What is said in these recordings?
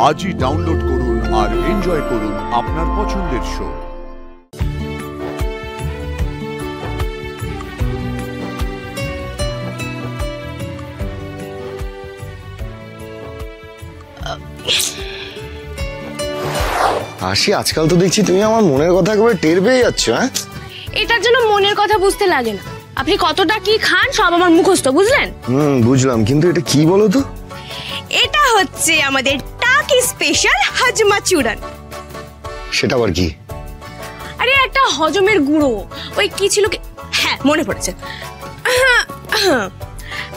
আজই ডাউনলোড করুন আর এনজয় করুন আপনার পছন্দের শো। আশি, আজকাল তো দেখছি তুমি আমার মনের কথা একেবারে টের পেয়ে যাচ্ছ। হ্যাঁ, এটার জন্য মনের কথা বুঝতে লাগে না। আপনি কতটা কি খান সব আমার মুখস্থ, বুঝলেন? বুঝলাম, কিন্তু এটা কি বলো তো? এটা হচ্ছে আমাদের টাকি স্পেশাল হাজমা চূড়ান। সেটা আবার কি? আরে একটা হজমের গুঁড়ো, ওই কি ছিল, হ্যাঁ মনে পড়েছে।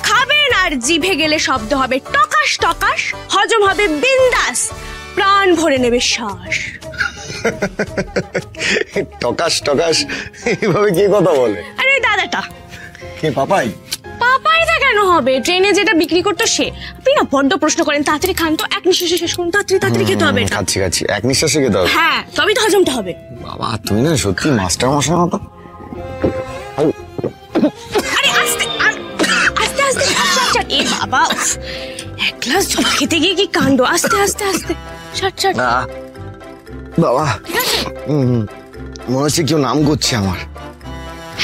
খাবেন আর জিভে গেলে শব্দ হবে টকাস টকাস, হজম হবে বিন্দাস, প্রাণ ভরে নেবে শ্বাস। টকাস টকাস এইভাবে কি কথা বলে? আরে দাদাটা কে? পাপাই? পাপাইটা কেন হবে? ট্রেনে যেটা বিক্রি করতো সে। আপনি না বড্ড প্রশ্ন করেন, তাড়াতাড়ি খান তো, এক নিঃশ্বাসে শেষ করুন, তাড়াতাড়ি খেতে হবে। খাচ্ছি খাচ্ছি, এক নিঃশ্বাসে খেতে হবে। হ্যাঁ, তবেই তো হজমটা হবে। বাবা, তুমি না সত্যি মাস্টার মশাই মতো। আরে আস্তে আস্তে আস্তে, ছাড়। এ বাবা, এক গ্লাস জল খেতে গিয়ে কি কাণ্ড! আস্তে আস্তে আস্তে, ছাড়। বাবা, মনে হচ্ছে কেউ নাম করছে আমার।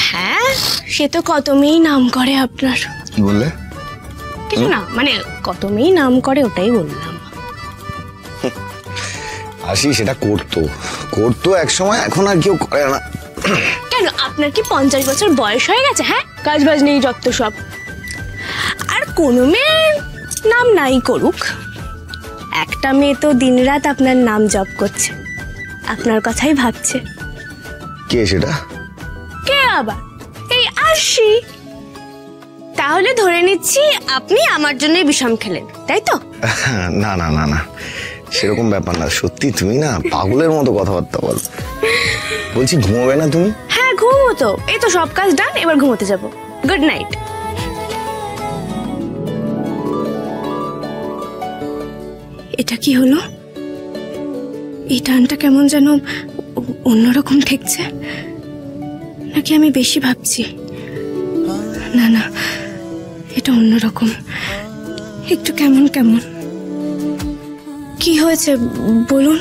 হ্যাঁ, সে তো কত মেয়েই নাম করে আপনার। কি বললে? কিছু না, মানে কত মেয়েই নাম করে, ওটাই বললাম। আশি, সেটা করতো এক সময়, এখন আর কেউ করে না। কেন, আপনার কি 50 বছর বয়স হয়ে গেছে? হ্যাঁ, কাজ বাজ নেই যত সব। আর কোনো মেয়ের নাম নাই করুক, একটা মেয়ে তো দিনরাত আপনার নাম জপ করছে, আপনার কথাই ভাবছে। কে সেটা? কে আবার? এই আরশি। তাহলে ধরে নিচ্ছি আপনি আমার জন্য বিষম খেলেন, তাই তো? না না না না, সেরকম ব্যাপার না। সত্যি তুমি না পাগলের মতো কথাবার্তা বল। বলছি, ঘুমোবে না তুমি? হ্যাঁ, ঘুমো তো। এই তো সব কাজ ডান, এবার ঘুমোতে যাব। Good night. এটা কি হলো? এই টানটা কেমন যেন অন্যরকম ঠেকছে, নাকি আমি বেশি ভাবছি? না, এটা অন্যরকম, একটু কেমন কি হয়েছে বলুন?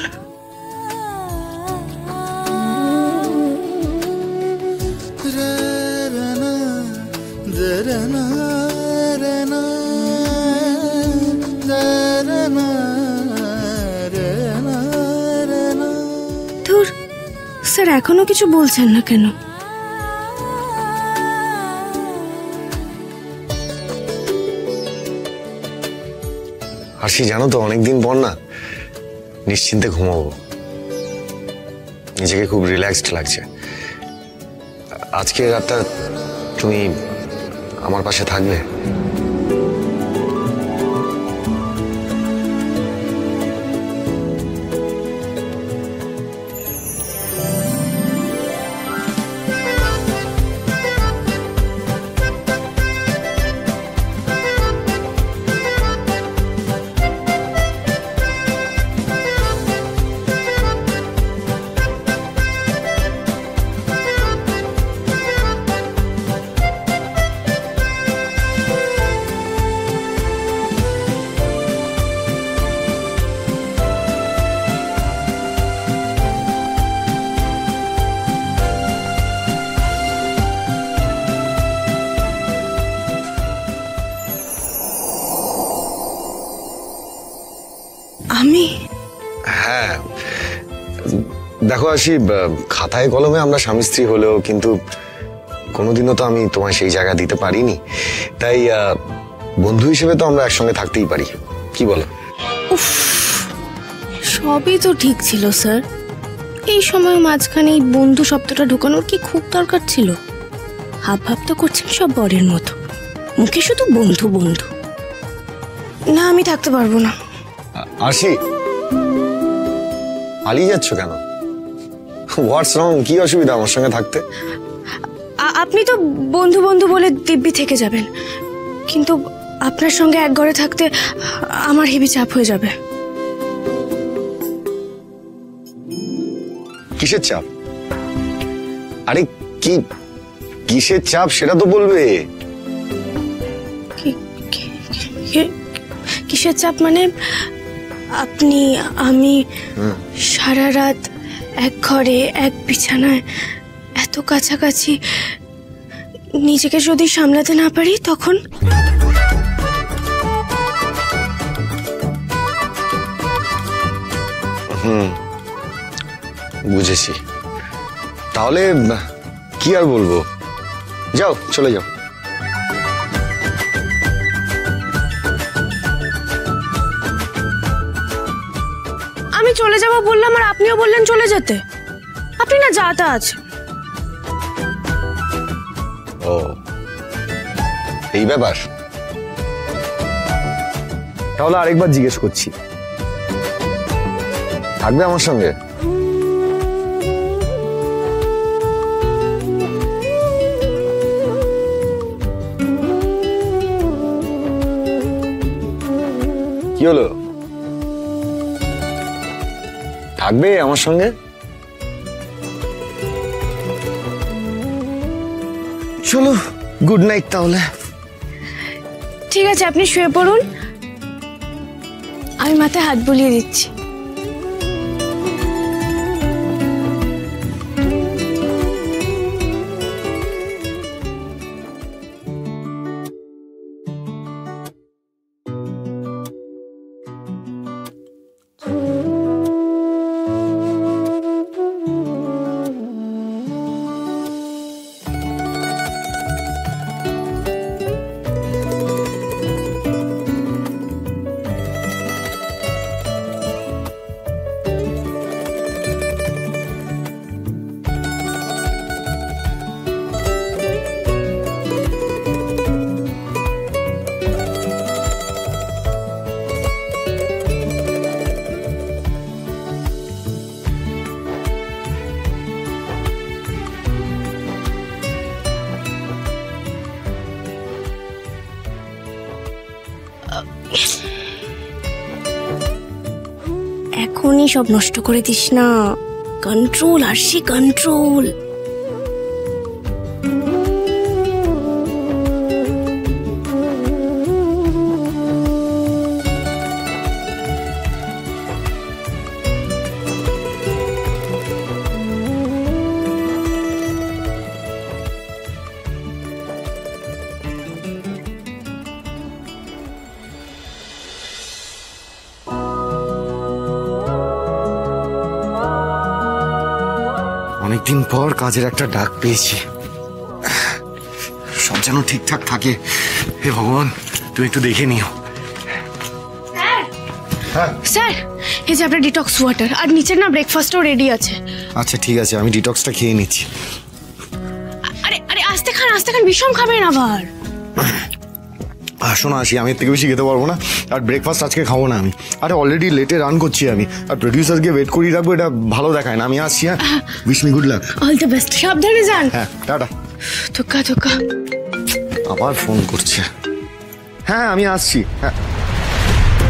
ধুর, স্যার এখনো কিছু বলছেন না কেন? আরশি, জানো তো অনেকদিন পর না নিশ্চিন্তে ঘুমাবো, নিজেকে খুব রিল্যাক্সড লাগছে। আজকে রাতটা তুমি আমার পাশে থাকবে? আমি? হ্যাঁ, দেখো আশি, খাতায় কলমে আমরা স্বামী স্ত্রী হলেও কিন্তু কোনোদিনও তো আমি তোমায় সেই জায়গা দিতে পারিনি। তাই বন্ধু হিসেবে তো আমরা একসঙ্গে থাকতেই পারি, কি বলো? উফ, সবই তো ঠিক ছিল স্যার, এই সময় মাঝখানে এই বন্ধু শব্দটা ঢোকানোর কি খুব দরকার ছিল? হাব তো করছেন সব বরের মতো, মুখে শুধু বন্ধু। না, আমি থাকতে পারবো না। আশি, পালিয়ে যাচ্ছ কেন? হোয়াটস রং? কি অসুবিধা আমার সঙ্গে থাকতে? আপনি তো বন্ধু বলে দিব্যি থেকে যাবেন, কিন্তু আপনার সঙ্গে এক ঘরে থাকতে আমার হেভি চাপ হয়ে যাবে। কিসের চাপ? আরে কিসের চাপ সেটা তো বলবে। কিসের চাপ মানে? আপনি আমি সারা রাত এক ঘরে এক বিছানায় এত কাছাকাছি নিজেকে যদি সামলাতে না পারি তখন বুঝেছি। তাহলে কি আর বলবো, যাও চলে যাও। আমি চলে যাব বললাম আর আপনিও বললেন চলে যেতে। আপনি না যাতা আছে। ও এই ব্যাপার, তাহলে আরেকবার জিজ্ঞেস করছি, থাকবে আমার সঙ্গে? কি হলো, থাকবে আমার সঙ্গে? চলো গুড নাইট তাহলে। ঠিক আছে, আপনি শুয়ে পড়ুন, আমি মাথায় হাত বুলিয়ে দিচ্ছি। এখনই সব নষ্ট করে দিস না। কন্ট্রোল আরশি, কন্ট্রোল। অনেকদিন পর কাজের একটা ডাক পেয়েছি, সব যেন ঠিকঠাক থাকে। হে ভগবান, তুমি একটু দেখে নিও। স্যার, এই যে আপনার ডিটক্স ওয়াটার, আর নিচের না ব্রেকফাস্টও রেডি আছে। আচ্ছা ঠিক আছে, আমি ডিটক্সটা খেয়ে নিচ্ছি। আরে আরে আস্তে খান, আস্তে খান, বিষম খাবেন আবার। শোনো আসি, আমি এর থেকে বেশি খেতে পারবো না, আর ব্রেকফাস্ট আজকে খাবো না আমি। আরে অলরেডি লেটে রান করছি আমি, আর প্রডিউসারকে ওয়েট করিয়ে রাখবো, এটা ভালো দেখায় না। আমি আসছি, হ্যাঁ, wish me good luck. All the best, সাবধানে যান। হ্যাঁ টাটা। ধোকা ধোকা। আবার ফোন করছে। হ্যাঁ আমি আসছি, হ্যাঁ।